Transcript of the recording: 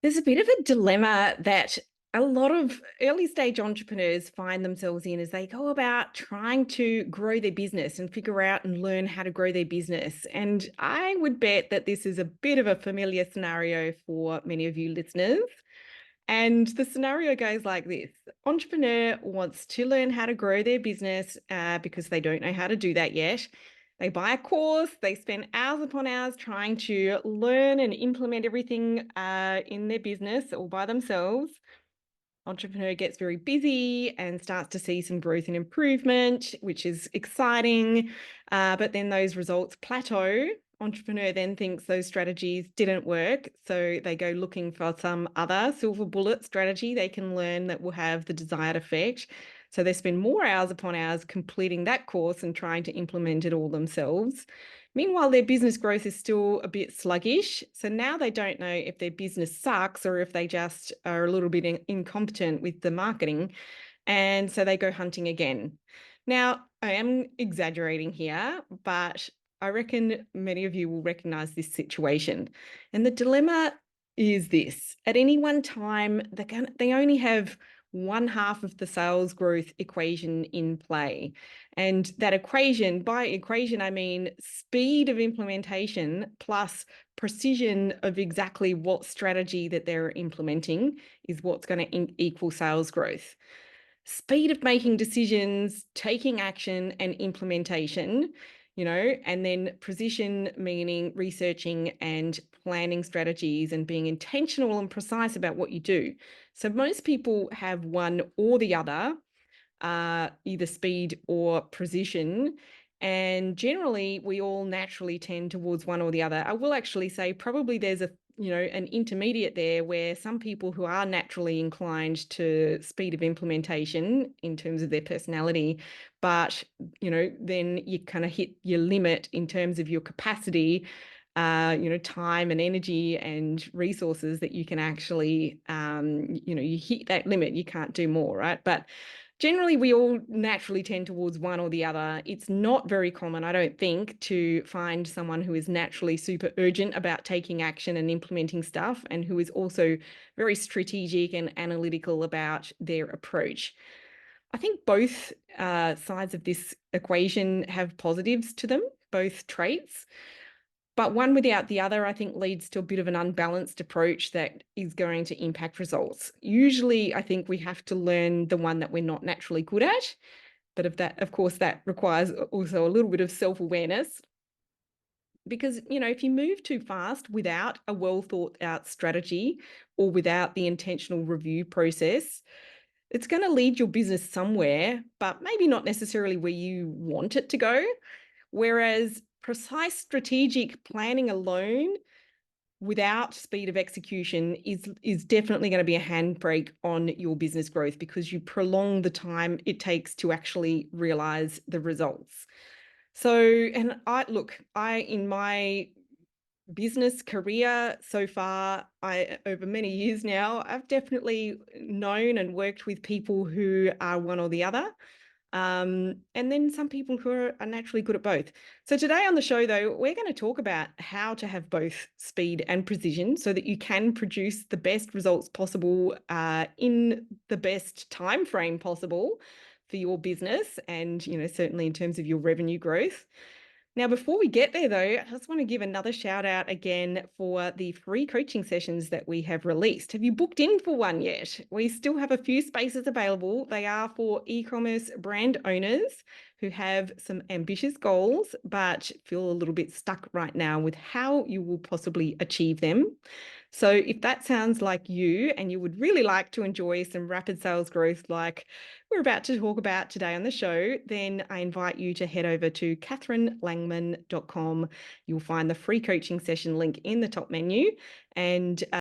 There's a bit of a dilemma that a lot of early stage entrepreneurs find themselves in as they go about trying to grow their business and figure out and learn how to grow their business. And I would bet that this is a bit of a familiar scenario for many of you listeners. And the scenario goes like this. Entrepreneur wants to learn how to grow their business because they don't know how to do that yet. They buy a course, they spend hours upon hours trying to learn and implement everything in their business all by themselves. Entrepreneur gets very busy and starts to see some growth and improvement, which is exciting. But then those results plateau. Entrepreneur then thinks those strategies didn't work. So they go looking for some other silver bullet strategy they can learn that will have the desired effect. So they spend more hours upon hours completing that course and trying to implement it all themselves. Meanwhile, their business growth is still a bit sluggish. So now they don't know if their business sucks or if they just are a little bit incompetent with the marketing. And so they go hunting again. Now, I am exaggerating here, but I reckon many of you will recognize this situation. And the dilemma is this. At any one time, they only have one half of the sales growth equation in play. And that equation, by equation, I mean speed of implementation plus precision of exactly what strategy that they're implementing is what's going to equal sales growth. Speed of making decisions, taking action and implementation, and then precision meaning researching and planning strategies and being intentional and precise about what you do. So most people have one or the other, either speed or precision. And generally, we all naturally tend towards one or the other. I will actually say probably there's an intermediate there where some people who are naturally inclined to speed of implementation in terms of their personality, but, then you kind of hit your limit in terms of your capacity, time and energy and resources that you can actually, you hit that limit, you can't do more, right? But generally, we all naturally tend towards one or the other. It's not very common, I don't think, to find someone who is naturally super urgent about taking action and implementing stuff and who is also very strategic and analytical about their approach. I think both sides of this equation have positives to them, both traits. But one without the other, I think, leads to a bit of an unbalanced approach that is going to impact results. Usually, I think we have to learn the one that we're not naturally good at. But of course, that requires also a little bit of self-awareness. Because, if you move too fast without a well thought out strategy or without the intentional review process, it's going to lead your business somewhere, but maybe not necessarily where you want it to go. Whereas precise strategic planning alone without speed of execution is definitely going to be a handbrake on your business growth because you prolong the time it takes to actually realize the results. So, and I in my business career so far, over many years now, I've definitely known and worked with people who are one or the other. And then some people who are naturally good at both. So today on the show, though, we're going to talk about how to have both speed and precision so that you can produce the best results possible in the best time frame possible for your business and, certainly in terms of your revenue growth. Now, before we get there, though, I just want to give another shout out again for the free coaching sessions that we have released. Have you booked in for one yet? We still have a few spaces available. They are for e-commerce brand owners who have some ambitious goals, but feel a little bit stuck right now with how you will possibly achieve them. So if that sounds like you and you would really like to enjoy some rapid sales growth like we're about to talk about today on the show, then I invite you to head over to catherinelangman.com. You'll find the free coaching session link in the top menu. And